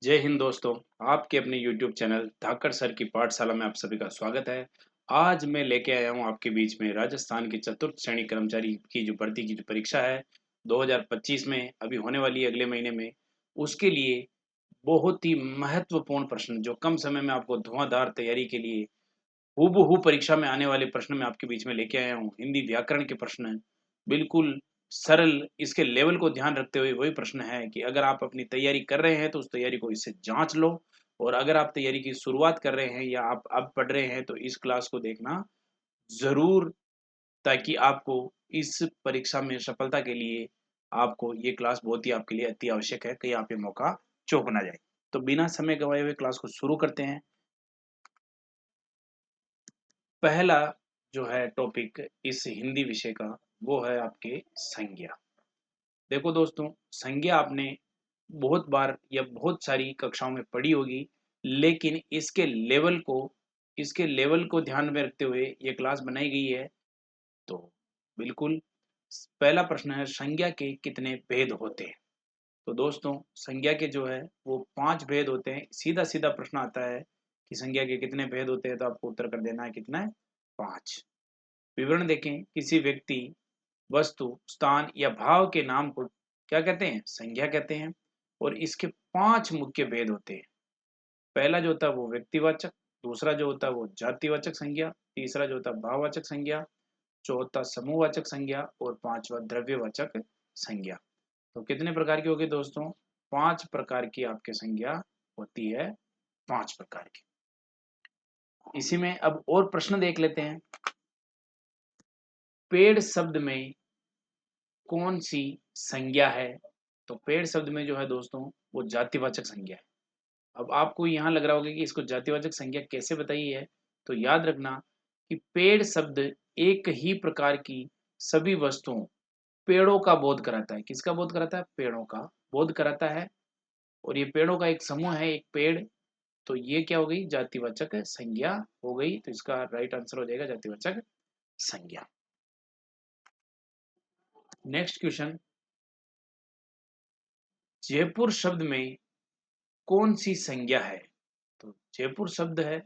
जय हिंद दोस्तों। आपके अपने YouTube चैनल धाकड़ सर की पाठशाला में आप सभी का स्वागत है। आज मैं लेके आया हूँ आपके बीच में राजस्थान की चतुर्थ श्रेणी कर्मचारी की जो भर्ती की जो परीक्षा है 2025 में अभी होने वाली है अगले महीने में, उसके लिए बहुत ही महत्वपूर्ण प्रश्न जो कम समय में आपको धुआंधार तैयारी के लिए हूबहू परीक्षा में आने वाले प्रश्न मैं आपके बीच में लेके आया हूँ। हिंदी व्याकरण के प्रश्न हैं, बिल्कुल सरल, इसके लेवल को ध्यान रखते हुए वही प्रश्न है कि अगर आप अपनी तैयारी कर रहे हैं तो उस तैयारी को इससे जांच लो, और अगर आप तैयारी की शुरुआत कर रहे हैं या आप अब पढ़ रहे हैं तो इस क्लास को देखना ज़रूर, ताकि आपको इस परीक्षा में सफलता के लिए आपको ये क्लास बहुत ही आपके लिए अति आवश्यक है, कहीं आप ये मौका चूक ना जाए। तो बिना समय गंवाए हुए क्लास को शुरू करते हैं। पहला जो है टॉपिक इस हिंदी विषय का, वो है आपके संज्ञा। देखो दोस्तों, संज्ञा आपने बहुत बार या बहुत सारी कक्षाओं में पढ़ी होगी, लेकिन इसके लेवल को ध्यान में रखते हुए ये क्लास बनाई गई है। तो बिल्कुल पहला प्रश्न है, संज्ञा के कितने भेद होते हैं? तो दोस्तों, संज्ञा के जो है वो 5 भेद होते हैं। सीधा-सीधा प्रश्न आता है कि संज्ञा के कितने भेद होते हैं, तो आपको उत्तर कर देना है कितना है? 5। विवरण देखें, किसी व्यक्ति, वस्तु, स्थान या भाव के नाम को क्या कहते हैं? संज्ञा कहते हैं। और इसके 5 मुख्य भेद होते हैं। पहला जो होता है वो व्यक्तिवाचक, दूसरा जो होता है वो जातिवाचक संज्ञा, तीसरा जो होता है भाववाचक संज्ञा, चौथा समूहवाचक संज्ञा और पांचवा द्रव्यवाचक संज्ञा। तो कितने प्रकार की होगी दोस्तों? 5 प्रकार की आपकी संज्ञा होती है, 5 प्रकार की। इसी में अब और प्रश्न देख लेते हैं। पेड़ शब्द में कौन सी संज्ञा है? तो पेड़ शब्द में जो है दोस्तों वो जातिवाचक संज्ञा है। अब आपको यहाँ लग रहा होगा कि इसको जातिवाचक संज्ञा कैसे बताई है, तो याद रखना कि पेड़ शब्द एक ही प्रकार की सभी वस्तुओं, पेड़ों का बोध कराता है। किसका बोध कराता है? पेड़ों का बोध कराता है। और ये पेड़ों का एक समूह है, एक पेड़। तो ये क्या हो गई? जातिवाचक संज्ञा हो गई। तो इसका राइट आंसर हो जाएगा जातिवाचक संज्ञा। नेक्स्ट क्वेश्चन, जयपुर शब्द में कौन सी संज्ञा है? तो जयपुर शब्द है,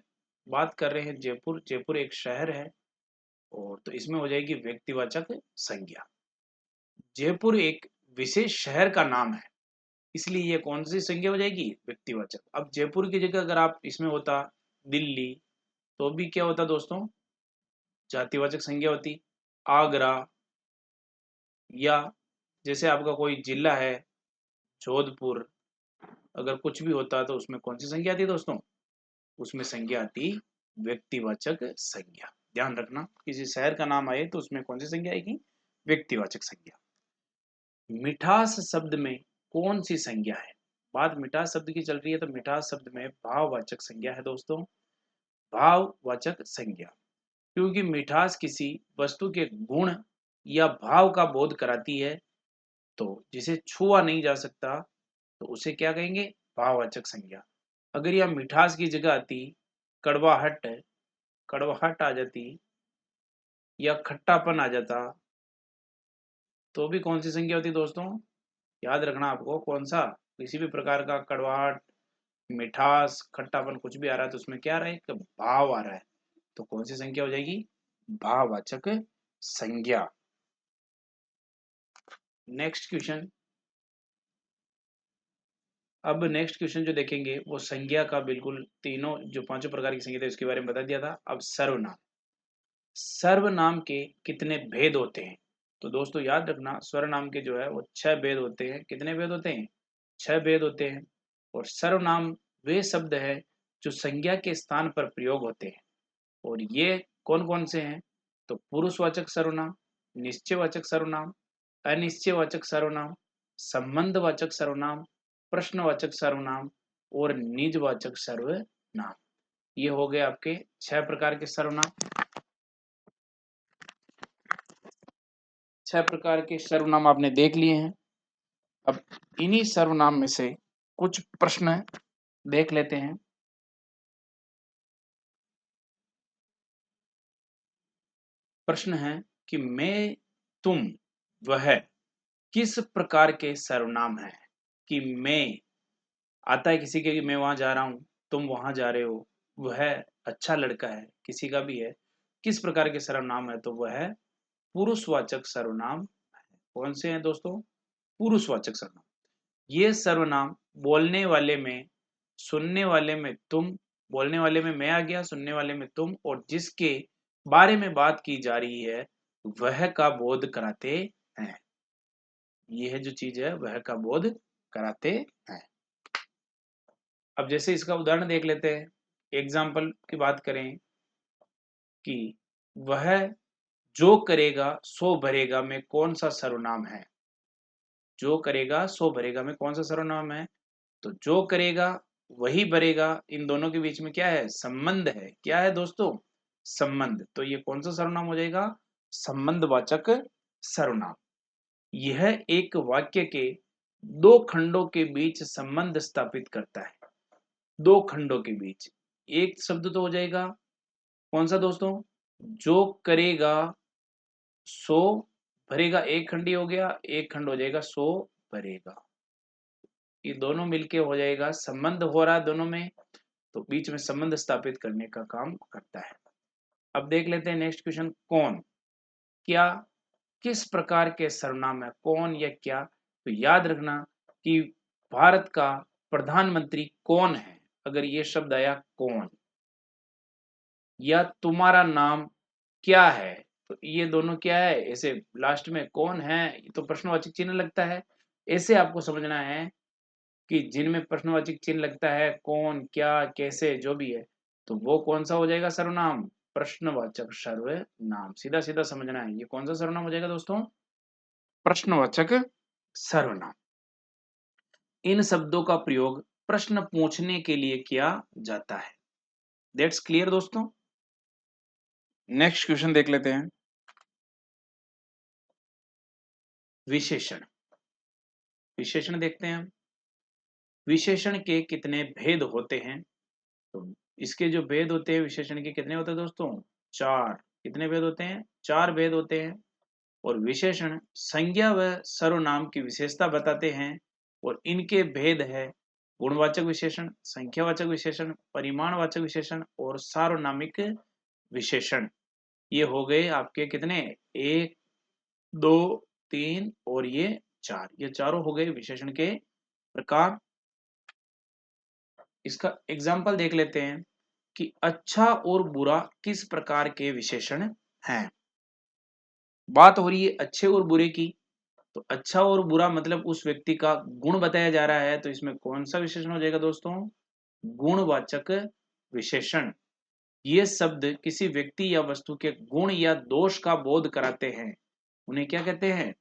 बात कर रहे हैं जयपुर। जयपुर एक शहर है, और तो इसमें हो जाएगी व्यक्तिवाचक संज्ञा। जयपुर एक विशेष शहर का नाम है, इसलिए ये कौन सी संज्ञा हो जाएगी? व्यक्तिवाचक। अब जयपुर की जगह अगर आप इसमें होता दिल्ली, तो भी क्या होता दोस्तों? जातिवाचक संज्ञा होती। आगरा, या जैसे आपका कोई जिला है जोधपुर, अगर कुछ भी होता तो उसमें कौन सी संज्ञा आती दोस्तों? उसमें संज्ञा आती व्यक्तिवाचक संज्ञा। ध्यान रखना, किसी शहर का नाम आए तो उसमें कौन सी संज्ञा आएगी? व्यक्तिवाचक संज्ञा। मिठास शब्द में कौन सी संज्ञा है? बात मिठास शब्द की चल रही है, तो मिठास शब्द में भाववाचक संज्ञा है दोस्तों। भाववाचक संज्ञा, क्योंकि मिठास किसी वस्तु के गुण या भाव का बोध कराती है, तो जिसे छुआ नहीं जा सकता तो उसे क्या कहेंगे? भाववाचक संज्ञा। अगर यह मिठास की जगह आती कड़वाहट, कड़वाहट आ जाती, या खट्टापन आ जाता, तो भी कौन सी संज्ञा होती दोस्तों? याद रखना आपको, कौन सा? किसी भी प्रकार का कड़वाहट, मिठास, खट्टापन कुछ भी आ रहा है तो उसमें क्या आ रहा है? एक भाव आ रहा है। तो कौन सी संज्ञा हो जाएगी? भाववाचक संज्ञा। नेक्स्ट क्वेश्चन, अब नेक्स्ट क्वेश्चन जो देखेंगे वो संज्ञा का बिल्कुल तीनों जो पांचों प्रकार की संज्ञा थे उसके बारे में बता दिया था। अब सर्वनाम, सर्वनाम के कितने भेद होते हैं? तो दोस्तों याद रखना, सर्वनाम के जो है वो 6 भेद होते हैं। कितने भेद होते हैं? 6 भेद होते हैं। और सर्वनाम वे शब्द है जो संज्ञा के स्थान पर प्रयोग होते हैं। और ये कौन कौन से हैं? तो पुरुषवाचक सर्वनाम, निश्चयवाचक सर्वनाम, अनिश्चयवाचक सर्वनाम, संबंधवाचक सर्वनाम, प्रश्नवाचक सर्वनाम और निजवाचक सर्वनाम। ये हो गए आपके 6 प्रकार के सर्वनाम। 6 प्रकार के सर्वनाम आपने देख लिए हैं। अब इन्हीं सर्वनाम में से कुछ प्रश्न देख लेते हैं। प्रश्न है कि मैं, तुम, वह किस प्रकार के सर्वनाम हैं? कि मैं आता है किसी के कि मैं वहां जा रहा हूँ, तुम वहां जा रहे हो, वह अच्छा लड़का है, किसी का भी है, किस प्रकार के सर्वनाम है, तो वह पुरुषवाचक सर्वनाम। कौन से हैं दोस्तों? पुरुषवाचक सर्वनाम। ये सर्वनाम बोलने वाले में, सुनने वाले में तुम, बोलने वाले में मैं आ गया, सुनने वाले में तुम, और जिसके बारे में बात की जा रही है वह का बोध कराते हैं। यह जो चीज है वह का बोध कराते हैं। अब जैसे इसका उदाहरण देख लेते हैं, एग्जाम्पल की बात करें कि वह जो करेगा सो भरेगा में कौन सा सर्वनाम है? जो करेगा सो भरेगा में कौन सा सर्वनाम है? तो जो करेगा वही भरेगा, इन दोनों के बीच में क्या है? संबंध है। क्या है दोस्तों? संबंध। तो ये कौन सा सर्वनाम हो जाएगा? संबंधवाचक सर्वनाम। यह एक वाक्य के दो खंडों के बीच संबंध स्थापित करता है। दो खंडों के बीच एक शब्द तो हो जाएगा, कौन सा दोस्तों? जो करेगा सो भरेगा, एक खंड ही हो गया, एक खंड हो जाएगा सो भरेगा। ये दोनों मिलके हो जाएगा, संबंध हो रहा है दोनों में, तो बीच में संबंध स्थापित करने का काम करता है। अब देख लेते हैं नेक्स्ट क्वेश्चन, कौन, क्या, किस प्रकार के सर्वनाम है कौन या क्या? तो याद रखना कि भारत का प्रधानमंत्री कौन है, अगर ये शब्द आया कौन, या तुम्हारा नाम क्या है, तो ये दोनों क्या है, ऐसे लास्ट में कौन है तो प्रश्नवाचक चिन्ह लगता है। ऐसे आपको समझना है कि जिनमें प्रश्नवाचक चिन्ह लगता है, कौन, क्या, कैसे, जो भी है, तो वो कौन सा हो जाएगा सर्वनाम? प्रश्नवाचक सर्वनाम। सीधा सीधा समझना है, ये कौन सा सर्वनाम हो जाएगा दोस्तों? प्रश्नवाचक सर्वनाम। इन शब्दों का प्रयोग प्रश्न पूछने के लिए किया जाता है। दैट्स क्लियर दोस्तों। नेक्स्ट क्वेश्चन देख लेते हैं, विशेषण। विशेषण देखते हैं हम। विशेषण के कितने भेद होते हैं? तो इसके जो भेद होते हैं विशेषण के कितने होते हैं दोस्तों? चार। कितने भेद होते हैं? चार भेद होते हैं। और विशेषण संज्ञा व सर्वनाम की विशेषता बताते हैं, और इनके भेद है गुणवाचक विशेषण, संख्यावाचक विशेषण, परिमाणवाचक विशेषण और सार्वनामिक विशेषण। ये हो गए आपके कितने? एक, दो, तीन और ये चार। ये चारों हो गए विशेषण के प्रकार। इसका एग्जाम्पल देख लेते हैं कि अच्छा और बुरा किस प्रकार के विशेषण हैं। बात हो रही है अच्छे और बुरे की, तो अच्छा और बुरा मतलब उस व्यक्ति का गुण बताया जा रहा है, तो इसमें कौन सा विशेषण हो जाएगा दोस्तों? गुणवाचक विशेषण। ये शब्द किसी व्यक्ति या वस्तु के गुण या दोष का बोध कराते हैं, उन्हें क्या कहते हैं?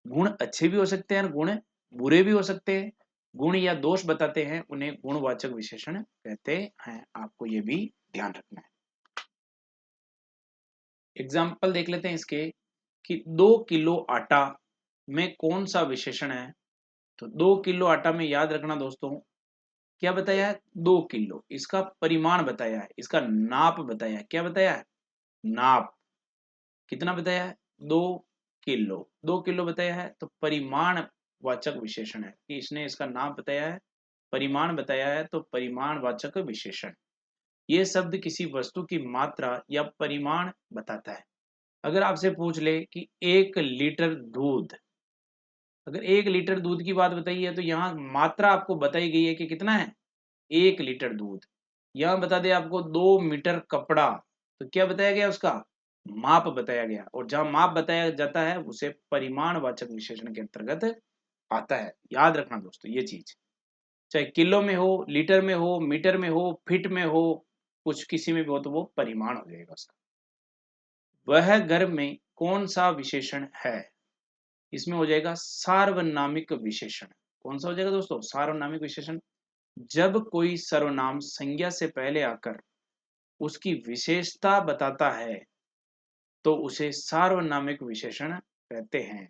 गुण अच्छे भी हो सकते हैं, गुण बुरे भी हो सकते हैं। गुण या दोष बताते हैं, उन्हें गुणवाचक विशेषण कहते हैं। आपको ये भी ध्यान रखना है। एग्जाम्पल देख लेते हैं इसके कि 2 किलो आटा में कौन सा विशेषण है? तो 2 किलो आटा में याद रखना दोस्तों, क्या बताया है? 2 किलो, इसका परिमाण बताया है, इसका नाप बताया है। क्या बताया है? नाप। कितना बताया है? 2 किलो। 2 किलो बताया है, तो परिमाण वाचक विशेषण है कि इसने इसका नाप बताया है, परिमाण बताया है, तो परिमाण वाचक विशेषण। ये शब्द किसी वस्तु की मात्रा या परिमाण बताता है। अगर आपसे पूछ ले कि 1 लीटर दूध, अगर 1 लीटर दूध की बात बताई है, तो यहाँ मात्रा आपको बताई गई है कि कितना है? 1 लीटर दूध। यहाँ बता दे आपको 2 मीटर कपड़ा, तो क्या बताया गया? उसका माप बताया गया, और जहां माप बताया जाता है उसे परिमाणवाचक विशेषण के अंतर्गत आता है। याद रखना दोस्तों ये चीज, चाहे किलो में हो, लीटर में हो, मीटर में हो, फीट में हो, कुछ किसी में भी हो, तो वो परिमाण हो जाएगा उसका। वह घर में कौन सा विशेषण है? इसमें हो जाएगा सार्वनामिक विशेषण। कौन सा हो जाएगा दोस्तों? सार्वनामिक विशेषण। जब कोई सर्वनाम संज्ञा से पहले आकर उसकी विशेषता बताता है, तो उसे सार्वनामिक विशेषण कहते हैं।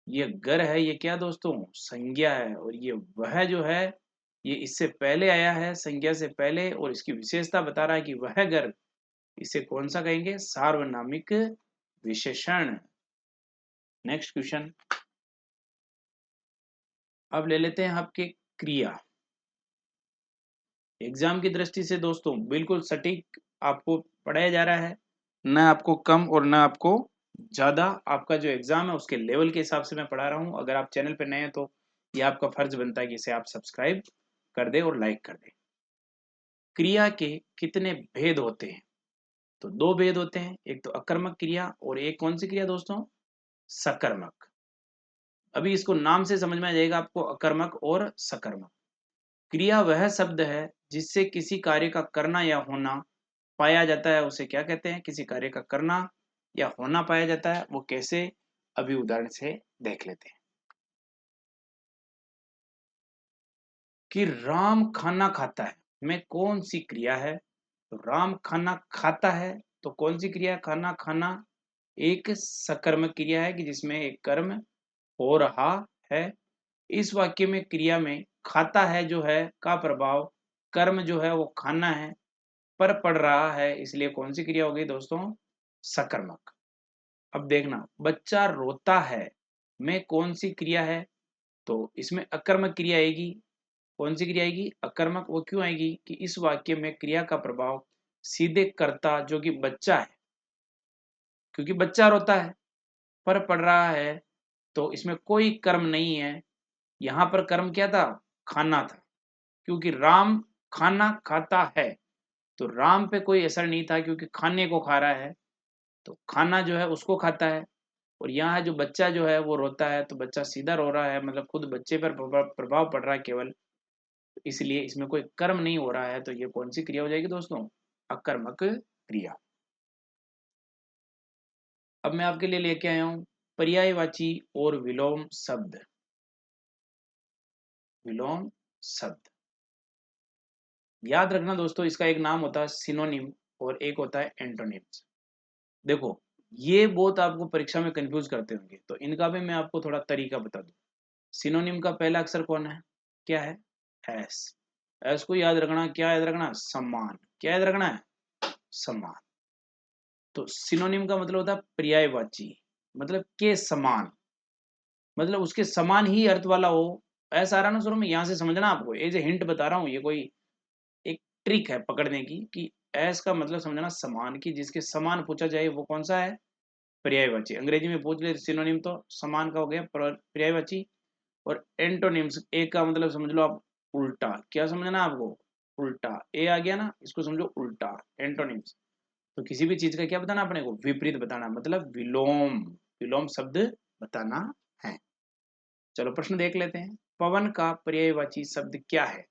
ये घर है, ये क्या दोस्तों? संज्ञा है, और ये वह जो है, ये इससे पहले आया है, संज्ञा से पहले, और इसकी विशेषता बता रहा है कि वह घर, इसे कौन सा कहेंगे? सार्वनामिक विशेषण। नेक्स्ट क्वेश्चन अब ले लेते हैं आपके क्रिया। एग्जाम की दृष्टि से दोस्तों बिल्कुल सटीक आपको पढ़ाया जा रहा है, न आपको कम और न आपको ज़्यादा। आपका जो एग्जाम है उसके लेवल के हिसाब से मैं पढ़ा रहा हूँ। अगर आप चैनल पर नए हैं तो ये आपका फर्ज बनता है कि इसे आप सब्सक्राइब कर दें और लाइक कर दें। क्रिया के कितने भेद होते हैं? तो दो भेद होते हैं, एक तो अकर्मक क्रिया और एक कौन सी क्रिया दोस्तों? सकर्मक। अभी इसको नाम से समझ में आ जाएगा आपको, अकर्मक और सकर्मक। क्रिया वह शब्द है जिससे किसी कार्य का करना या होना पाया जाता है, उसे क्या कहते हैं? किसी कार्य का करना या होना पाया जाता है। वो कैसे? अभी उदाहरण से देख लेते हैं कि राम खाना खाता है में कौन सी क्रिया है? तो राम खाना खाता है, तो कौन सी क्रिया है? खाना खाना एक सकर्मक क्रिया है कि जिसमें एक कर्म हो रहा है। इस वाक्य में क्रिया में खाता है जो है का प्रभाव कर्म जो है वो खाना है पर पड़ रहा है, इसलिए कौन सी क्रिया हो गई दोस्तों? सकर्मक। अब देखना, बच्चा रोता है में कौन सी क्रिया है? तो इसमें अकर्मक क्रिया आएगी। कौन सी क्रिया आएगी? अकर्मक। वो क्यों आएगी? कि इस वाक्य में क्रिया का प्रभाव सीधे कर्ता जो कि बच्चा है, क्योंकि बच्चा रोता है पर पड़ रहा है, तो इसमें कोई कर्म नहीं है। यहाँ पर कर्म क्या था? खाना था, क्योंकि राम खाना खाता है, तो राम पे कोई असर नहीं था क्योंकि खाने को खा रहा है, तो खाना जो है उसको खाता है। और यहाँ जो बच्चा जो है वो रोता है, तो बच्चा सीधा रो रहा है, मतलब खुद बच्चे पर प्रभाव पड़ रहा है केवल, इसलिए इसमें कोई कर्म नहीं हो रहा है। तो ये कौन सी क्रिया हो जाएगी दोस्तों? अकर्मक क्रिया। अब मैं आपके लिए लेके आया हूं पर्यायवाची और विलोम शब्द। विलोम शब्द याद रखना दोस्तों, इसका एक नाम होता है सिनोनिम और एक होता है एंटोनिम्स। देखो, ये बहुत आपको परीक्षा में कंफ्यूज करते होंगे, तो इनका भी मैं आपको थोड़ा तरीका बता दूं। सिनोनिम का पहला अक्षर कौन है? क्या है? एस। एस को याद रखना, क्या याद रखना? समान। क्या याद रखना है? समान। तो सिनोनिम का मतलब होता है पर्यायवाची, मतलब के समान, मतलब उसके समान ही अर्थ वाला हो। ऐसा आ रहा ना शुरू में, यहाँ से समझना आपको, ये जो हिंट बता रहा हूँ ये कोई एक ट्रिक है पकड़ने की, कि एस का मतलब समझना समान, की जिसके समान पूछा जाए वो कौन सा है? पर्यायवाची। अंग्रेजी में पूछ ले सिनोनिम तो समान का हो गया पर्यायवाची। और एंटोनिम्स, ए का मतलब समझ लो आप उल्टा। क्या समझना आपको? उल्टा। ए आ गया ना, इसको समझो उल्टा, एंटोनिम्स। तो किसी भी चीज का क्या बताना अपने को? विपरीत बताना, मतलब विलोम। विलोम शब्द बताना है। चलो प्रश्न देख लेते हैं। पवन का पर्यायवाची शब्द क्या है?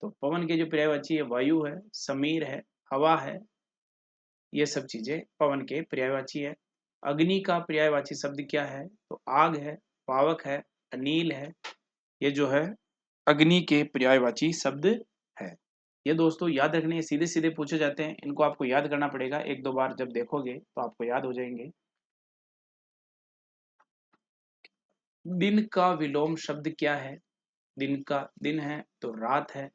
तो पवन के जो पर्यायवाची है, वायु है, समीर है, हवा है, ये सब चीजें पवन के पर्यायवाची है। अग्नि का पर्यायवाची शब्द क्या है? तो आग है, पावक है, अनील है, ये जो है अग्नि के पर्यायवाची शब्द है। ये दोस्तों याद रखने, सीधे सीधे पूछे जाते हैं, इनको आपको याद करना पड़ेगा। एक दो बार जब देखोगे तो आपको याद हो जाएंगे। दिन का विलोम शब्द क्या है? दिन का दिन है तो रात है,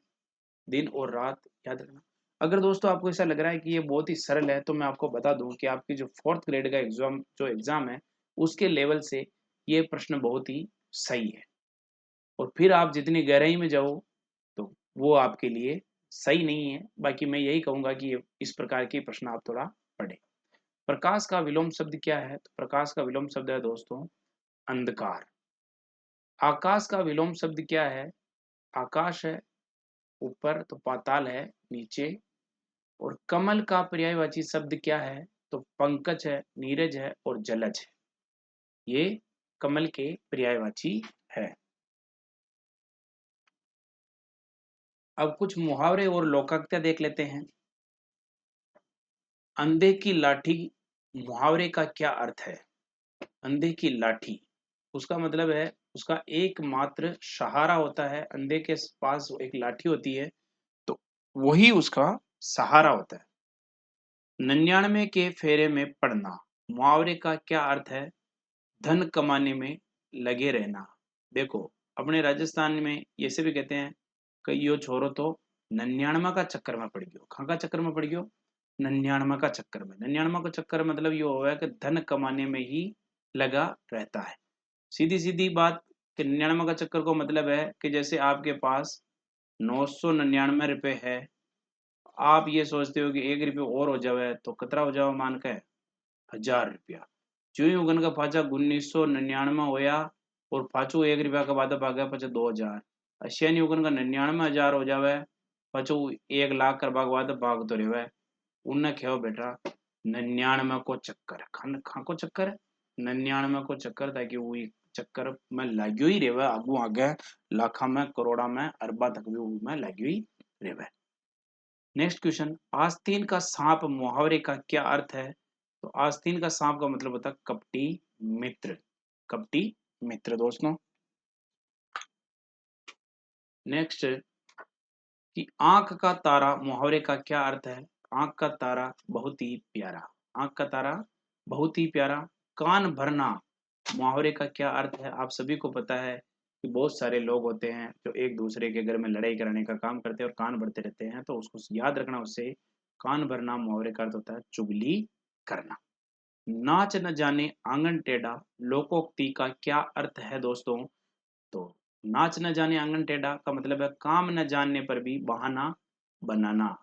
दिन और रात याद रखना। अगर दोस्तों आपको ऐसा लग रहा है कि ये बहुत ही सरल है, तो मैं आपको बता दूं कि आपकी जो 4th ग्रेड का एग्जाम है उसके लेवल से ये प्रश्न बहुत ही सही है। और फिर आप जितनी गहराई में जाओ तो वो आपके लिए सही नहीं है। बाकी मैं यही कहूंगा कि इस प्रकार के प्रश्न आप थोड़ा पढ़ें। प्रकाश का विलोम शब्द क्या है? तो प्रकाश का विलोम शब्द है दोस्तों अंधकार। आकाश का विलोम शब्द क्या है? आकाश है ऊपर, तो पाताल है नीचे। और कमल का पर्यायवाची शब्द क्या है? तो पंकज है, नीरज है और जलज है, ये कमल के पर्यायवाची है। अब कुछ मुहावरे और लोकाक्त्या देख लेते हैं। अंधे की लाठी मुहावरे का क्या अर्थ है? अंधे की लाठी, उसका मतलब है उसका एकमात्र सहारा होता है। अंधे के पास एक लाठी होती है, तो वही उसका सहारा होता है। 99 के फेरे में पड़ना मुहावरे का क्या अर्थ है? धन कमाने में लगे रहना। देखो, अपने राजस्थान में ऐसे भी कहते हैं कि यो छोरो तो 99 का चक्कर में पड़ गयो। कहाँ का चक्कर में पड़ गयो? 99 का चक्कर में। 99 का चक्कर मतलब ये हुआ है कि धन कमाने में ही लगा रहता है। सीधी सीधी बात कि 99 का चक्कर को मतलब है कि जैसे आपके पास 999 रुपये है। आप ये सोचते हो कि 1 रुपये और हो जावे तो कितना हो जावे मान के 1000 रुपया। जो ही उगन का पाचा 1999 होया और पाछू 1 रुपया का बाद भागा पाचा 2000। अशियानी उगन का 99,000 हो जावे पाछू 1 लाख कर बाद भाग तो रेवे। उनने कहो बेटा 99 को चक्कर खान खा को चक्कर है 99 को चक्कर ताकि वो चक्कर में लाग्यो ही रेवे आगू आगे लाखा में करोड़ा में अरबा तक भी में लाग्यो ही रेवे। नेक्स्ट क्वेश्चन, आस्तीन का सांप मुहावरे का क्या अर्थ है? तो आस्तीन का सांप का मतलब होता है कपटी मित्र। कपटी मित्र दोस्तों। नेक्स्ट कि आंख का तारा मुहावरे का क्या अर्थ है? आंख का तारा बहुत ही प्यारा। आंख का तारा बहुत ही प्यारा। कान भरना मुहावरे का क्या अर्थ है? आप सभी को पता है कि बहुत सारे लोग होते हैं जो एक दूसरे के घर में लड़ाई कराने का काम करते हैं और कान भरते रहते हैं, तो उसको याद रखना। उससे कान भरना मुहावरे का अर्थ होता है चुगली करना। नाच न जाने आंगन टेढ़ा लोकोक्ति का क्या अर्थ है दोस्तों? तो नाच न जाने आंगन टेढ़ा का मतलब है काम न जानने पर भी बहाना बनाना।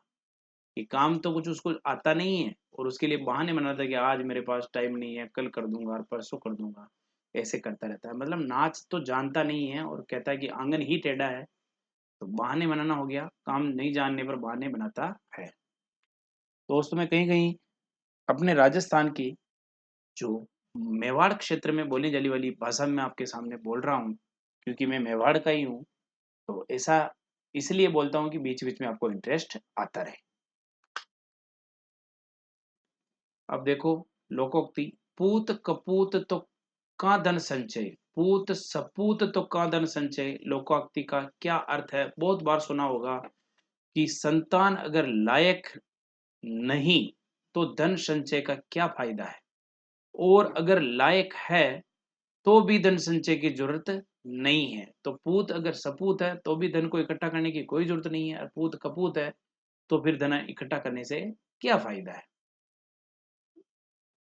कि काम तो कुछ उसको आता नहीं है और उसके लिए बहाने बनाता है कि आज मेरे पास टाइम नहीं है, कल कर दूंगा और परसों कर दूंगा, ऐसे करता रहता है। मतलब नाच तो जानता नहीं है और कहता है कि आंगन ही टेढ़ा है, तो बहाने बनाना हो गया, काम नहीं जानने पर बहाने बनाता है। दोस्तों मैं कहीं कहीं अपने राजस्थान की जो मेवाड़ क्षेत्र में बोली जाने वाली भाषा में आपके सामने बोल रहा हूँ, क्योंकि मैं मेवाड़ का ही हूँ, तो ऐसा इसलिए बोलता हूँ कि बीच बीच में आपको इंटरेस्ट आता रहे। अब देखो लोकोक्ति, पूत कपूत तो का धन संचय, पूत सपूत तो का धन संचय लोकोक्ति का क्या अर्थ है? बहुत बार सुना होगा कि संतान अगर लायक नहीं तो धन संचय का क्या फायदा है, और अगर लायक है तो भी धन संचय की जरूरत नहीं है। तो पूत अगर सपूत है तो भी धन को इकट्ठा करने की कोई जरूरत नहीं है, और पूत कपूत है तो फिर धन इकट्ठा करने से क्या फायदा है।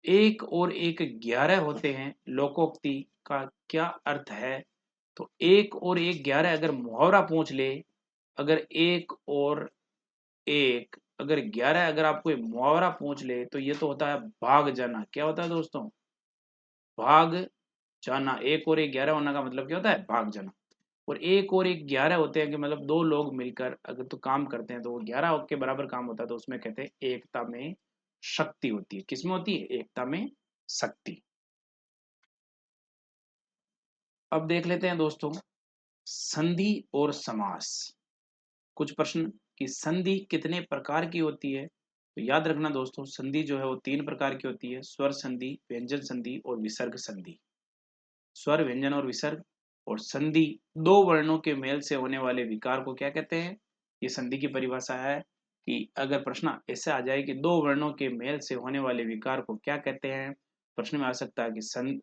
एक और एक 11 होते हैं लोकोक्ति का क्या अर्थ है? तो एक और एक 11 अगर मुहावरा पूछ ले, अगर एक और एक अगर 11 अगर आपको मुहावरा पूछ ले तो ये तो होता है भाग जाना। क्या होता है दोस्तों? भाग जाना। एक और एक 11 होने का मतलब क्या होता है? भाग जाना। और एक और एक 11 होते हैं कि मतलब दो लोग मिलकर अगर तो काम करते हैं तो वो 11 के बराबर काम होता है, तो उसमें कहते हैं एकता में शक्ति होती है। किसमें होती है? एकता में शक्ति। अब देख लेते हैं दोस्तों संधि और समास। कुछ प्रश्न कि संधि कितने प्रकार की होती है? तो याद रखना दोस्तों संधि जो है वो 3 प्रकार की होती है, स्वर संधि, व्यंजन संधि और विसर्ग संधि। स्वर, व्यंजन और विसर्ग। और संधि दो वर्णों के मेल से होने वाले विकार को क्या कहते हैं? ये संधि की परिभाषा है कि अगर प्रश्न ऐसे आ जाए कि दो वर्णों के मेल से होने वाले विकार को क्या कहते हैं, प्रश्न में आ सकता है कि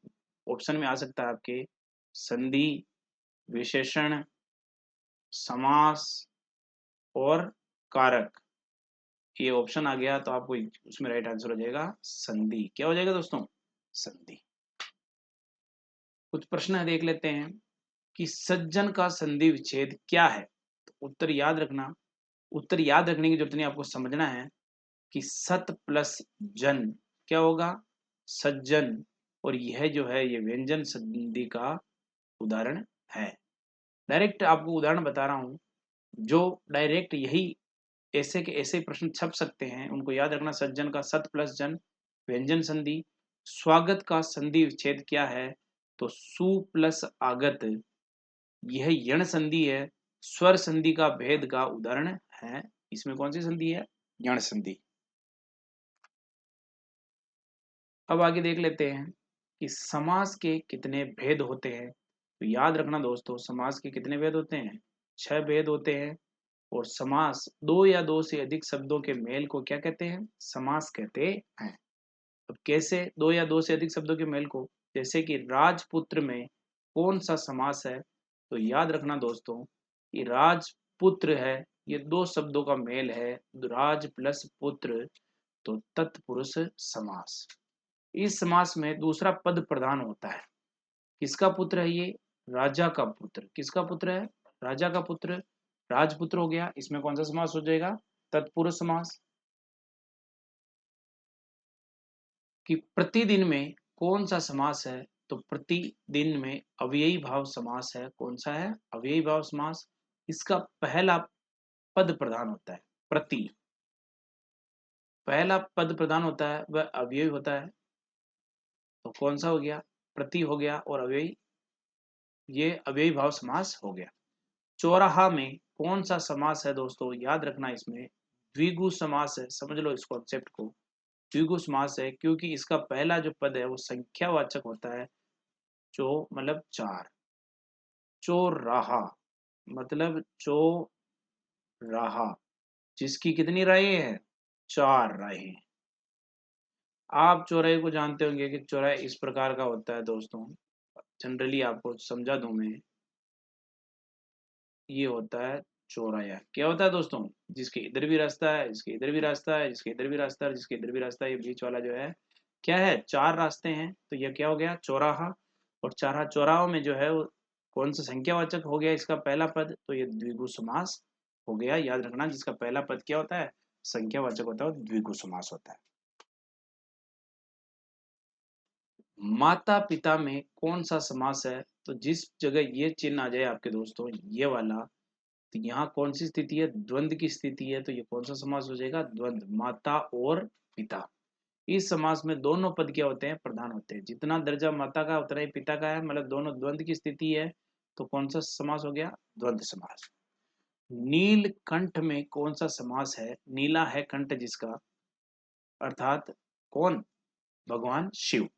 ऑप्शन में आ सकता है आपके संधि, विशेषण, समास और कारक। ये ऑप्शन आ गया तो आपको उसमें राइट आंसर हो जाएगा संधि। क्या हो जाएगा दोस्तों? संधि। कुछ प्रश्न देख लेते हैं कि सज्जन का संधि विच्छेद क्या है? तो उत्तर याद रखना। उत्तर याद रखने की जरूरत नहीं, आपको समझना है कि सत प्लस जन क्या होगा? सज्जन। और यह जो है ये व्यंजन संधि का उदाहरण है। डायरेक्ट आपको उदाहरण बता रहा हूं, जो डायरेक्ट यही ऐसे के ऐसे प्रश्न छप सकते हैं, उनको याद रखना। सज्जन का सत प्लस जन व्यंजन संधि। स्वागत का संधि विच्छेद क्या है? तो सु प्लस आगत, यह यण संधि है। स्वर संधि का भेद का उदाहरण है। इसमें कौन सी संधि है? यण संधि। अब आगे देख लेते हैं कि समास के कितने भेद होते हैं। तो याद रखना दोस्तों समास के कितने भेद होते हैं? 6 भेद होते हैं। और समास दो या दो से अधिक शब्दों के मेल को क्या कहते हैं? समास कहते हैं। अब कैसे दो या दो से अधिक शब्दों के मेल को? जैसे कि राजपुत्र में कौन सा समास है? तो याद रखना दोस्तों कि राजपुत्र है, ये दो शब्दों का मेल है, राज प्लस पुत्र, तो तत्पुरुष समास। इस समास में दूसरा पद प्रधान होता है। किसका पुत्र है ये? राजा का पुत्र। किसका पुत्र है? राजा का पुत्र। राजपुत्र हो गया, इसमें कौन सा समास हो जाएगा? तत्पुरुष समास। कि प्रतिदिन में कौन सा समास है? तो प्रतिदिन में अव्ययी भाव समास है। कौन सा है? अव्ययी भाव समास। इसका पहला पद प्रधान होता है। प्रति, पहला पद प्रधान होता है वह अव्ययी होता है। तो कौन सा हो गया? प्रति हो गया और अव्ययी, ये अव्ययी भाव समास हो गया। चौराहा में कौन सा समास है दोस्तों? याद रखना, इसमें द्विगु समास है। समझ लो इस कॉन्सेप्ट को। द्विगु समास है क्योंकि इसका पहला जो पद है वो संख्यावाचक होता है। चो मतलब चार, चौराहा मतलब चौराहा, जिसकी कितनी राहें हैं? चार राहें। आप चौराहे को जानते होंगे कि चौराहा इस प्रकार का होता है दोस्तों। जनरली आपको समझा दूं मैं, ये होता है चौराया। क्या होता है दोस्तों? जिसके इधर भी रास्ता है, जिसके इधर भी रास्ता है, जिसके इधर भी रास्ता है, जिसके इधर भी रास्ता है, ये बीच वाला जो है क्या है? चार रास्ते हैं। तो ये क्या हो गया? चौराहा। और चार चौराहों में जो है वो कौन सा संख्यावाचक हो गया इसका पहला पद? तो ये द्विगु समास हो गया। याद रखना, जिसका पहला पद क्या होता है? संख्यावाचक होता है, वो द्विगु समास होता है। माता पिता में कौन सा समास है? तो जिस जगह ये चिन्ह आ जाए आपके दोस्तों, ये वाला, तो यहाँ कौन सी स्थिति है? द्वंद्व की स्थिति है। तो ये कौन सा समास हो जाएगा? द्वंद्व। माता और पिता, इस समास में दोनों पद क्या होते हैं? प्रधान होते हैं। जितना दर्जा माता का उतना ही पिता का है, मतलब दोनों द्वंद्व की स्थिति है। तो कौन सा समास हो गया? द्वंद्व समास। नीलकंठ में कौन सा समास है? नीला है कंठ जिसका, अर्थात कौन? भगवान शिव।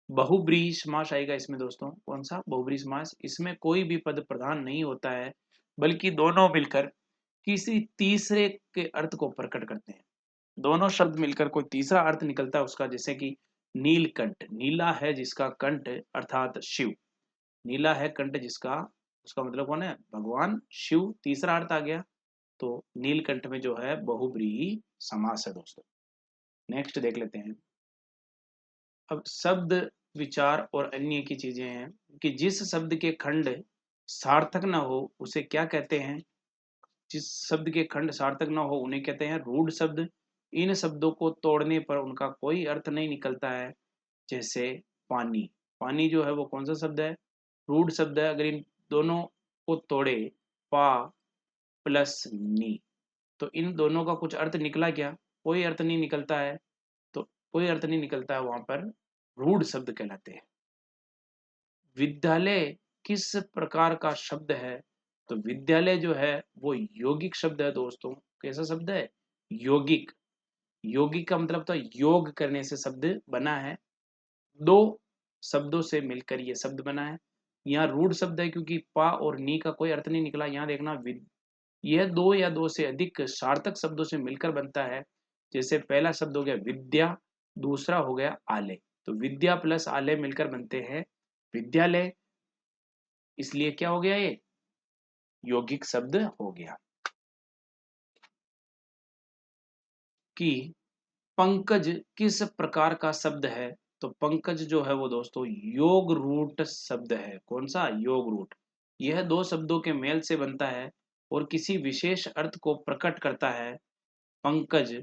बहुब्रीहि समास आएगा इसमें दोस्तों। कौन सा? बहुब्रीहि समास। इसमें कोई भी पद प्रधान नहीं होता है, बल्कि दोनों मिलकर किसी तीसरे के अर्थ को प्रकट करते हैं। दोनों शब्द मिलकर कोई तीसरा अर्थ निकलता है उसका। जैसे कि नीलकंठ, नीला है जिसका कंठ अर्थात शिव। नीला है कंठ जिसका, उसका मतलब कौन है? भगवान शिव। तीसरा अर्थ आ गया। तो नीलकंठ में जो है बहुब्रीहि समास है दोस्तों। नेक्स्ट देख लेते हैं। अब शब्द विचार और अन्य की चीजें हैं कि जिस शब्द के खंड सार्थक न हो उसे क्या कहते हैं? जिस शब्द के खंड सार्थक न हो उन्हें कहते हैं रूढ़ शब्द। इन शब्दों को तोड़ने पर उनका कोई अर्थ नहीं निकलता है। जैसे पानी, पानी जो है वो कौन सा शब्द है? रूढ़ शब्द है। अगर इन दोनों को तोड़े, पा प्लस नी, तो इन दोनों का कुछ अर्थ निकला क्या? कोई अर्थ नहीं निकलता है। तो कोई अर्थ नहीं निकलता है, वहां पर रूढ़ शब्द कहलाते हैं। विद्यालय किस प्रकार का शब्द है? तो विद्यालय जो है वो यौगिक शब्द है दोस्तों। कैसा शब्द है? यौगिक। यौगिक का मतलब तो योग करने से शब्द बना है। दो शब्दों से मिलकर ये शब्द बना है। यहाँ रूढ़ शब्द है क्योंकि पा और नी का कोई अर्थ नहीं निकला। यहाँ देखना, यह दो या दो से अधिक सार्थक शब्दों से मिलकर बनता है। जैसे पहला शब्द हो गया विद्या, दूसरा हो गया आलय। तो विद्या प्लस आलय मिलकर बनते हैं विद्यालय। इसलिए क्या हो गया? ये यौगिक शब्द हो गया। कि पंकज किस प्रकार का शब्द है? तो पंकज जो है वो दोस्तों योग रूट शब्द है। कौन सा? योग रूट। यह दो शब्दों के मेल से बनता है और किसी विशेष अर्थ को प्रकट करता है। पंकज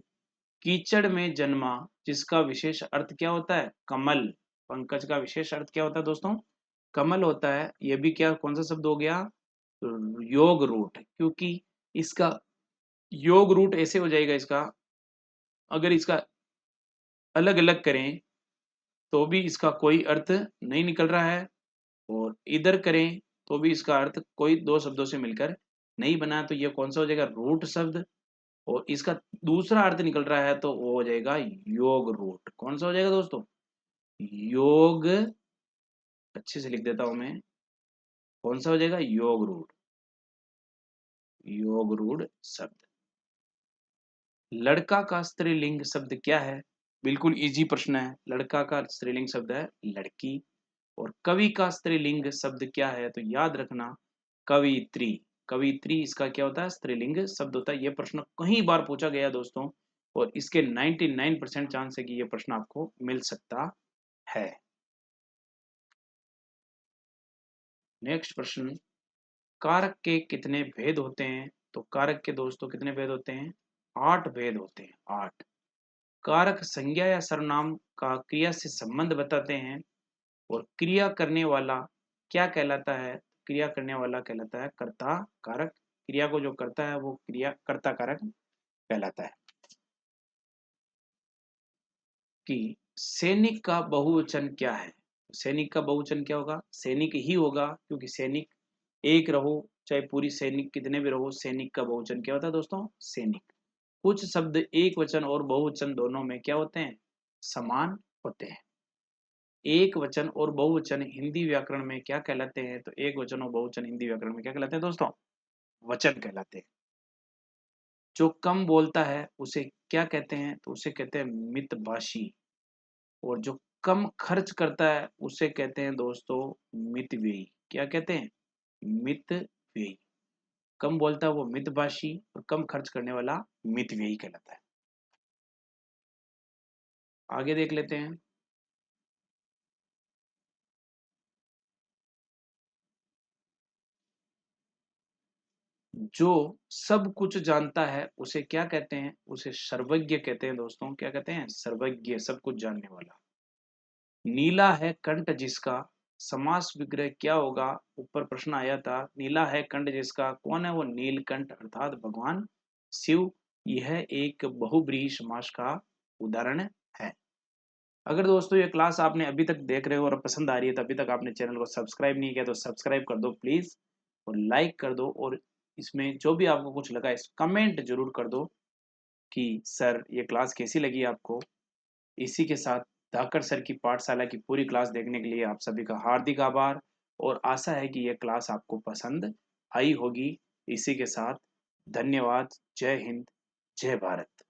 कीचड़ में जन्मा, जिसका विशेष अर्थ क्या होता है? कमल। पंकज का विशेष अर्थ क्या होता है दोस्तों? कमल होता है। यह भी क्या, कौन सा शब्द हो गया? योग रूट। क्योंकि इसका योग रूट ऐसे हो जाएगा इसका, अगर इसका अलग अलग करें तो भी इसका कोई अर्थ नहीं निकल रहा है, और इधर करें तो भी इसका अर्थ कोई दो शब्दों से मिलकर नहीं बना। तो ये कौन सा हो जाएगा? रूट शब्द। और इसका दूसरा अर्थ निकल रहा है तो वो हो जाएगा योग रूट। कौन सा हो जाएगा दोस्तों? योग, अच्छे से लिख देता हूं मैं, कौन सा हो जाएगा? योग रूट। योग रूढ़ शब्द। लड़का का स्त्रीलिंग शब्द क्या है? बिल्कुल इजी प्रश्न है। लड़का का स्त्रीलिंग शब्द है लड़की। और कवि का स्त्रीलिंग शब्द क्या है? तो याद रखना, कवित्री। कवित्री इसका क्या होता है? स्त्रीलिंग शब्द होता है। यह प्रश्न कई बार पूछा गया है दोस्तों, और इसके 99% चांस है कि यह प्रश्न आपको मिल सकता है। नेक्स्ट प्रश्न, कारक के कितने भेद होते हैं? तो कारक के दोस्तों कितने भेद होते हैं? 8 भेद होते हैं, 8। कारक संज्ञा या सर्वनाम का क्रिया से संबंध बताते हैं और क्रिया करने वाला क्या कहलाता है? क्रिया करने वाला कहलाता है कर्ता कारक। क्रिया को जो करता है वो क्रिया कर्ता कारक कहलाता है। कि सैनिक का बहुवचन क्या है? सैनिक का बहुवचन क्या होगा? सैनिक ही होगा, क्योंकि सैनिक एक रहो चाहे पूरी सैनिक कितने भी रहो, सैनिक का बहुवचन क्या होता है दोस्तों? सैनिक। कुछ शब्द एक वचन और बहुवचन दोनों में क्या होते हैं? समान होते हैं। एक वचन और बहुवचन हिंदी व्याकरण में क्या कहलाते हैं? तो एक वचन और बहुवचन हिंदी व्याकरण में क्या कहलाते हैं दोस्तों? वचन कहलाते हैं। जो कम बोलता है उसे क्या कहते हैं? तो उसे कहते हैं मितभाषी। और जो कम खर्च करता है उसे कहते हैं दोस्तों मितव्ययी। क्या कहते हैं? मितव्ययी। कम बोलता है वो मितभाषी और कम खर्च करने वाला मितव्ययी कहलाता है। आगे देख लेते हैं। जो सब कुछ जानता है उसे क्या कहते हैं? उसे सर्वज्ञ कहते हैं दोस्तों। क्या कहते हैं? सर्वज्ञ, सब कुछ जानने वाला। नीला है कंठ जिसका, समास विग्रह क्या होगा? ऊपर प्रश्न आया था, नीला है कंठ जिसका, कौन है वो? नीलकंठ अर्थात भगवान शिव। यह एक बहुब्रीहि समास का उदाहरण है। अगर दोस्तों ये क्लास आपने अभी तक देख रहे हो और पसंद आ रही है तो अभी तक आपने चैनल को सब्सक्राइब नहीं किया तो सब्सक्राइब कर दो प्लीज, और लाइक कर दो, और इसमें जो भी आपको कुछ लगा इस कमेंट जरूर कर दो कि सर ये क्लास कैसी लगी आपको। इसी के साथ धाकड़ सर की पाठशाला की पूरी क्लास देखने के लिए आप सभी का हार्दिक आभार, और आशा है कि यह क्लास आपको पसंद आई होगी। इसी के साथ धन्यवाद। जय हिंद, जय भारत।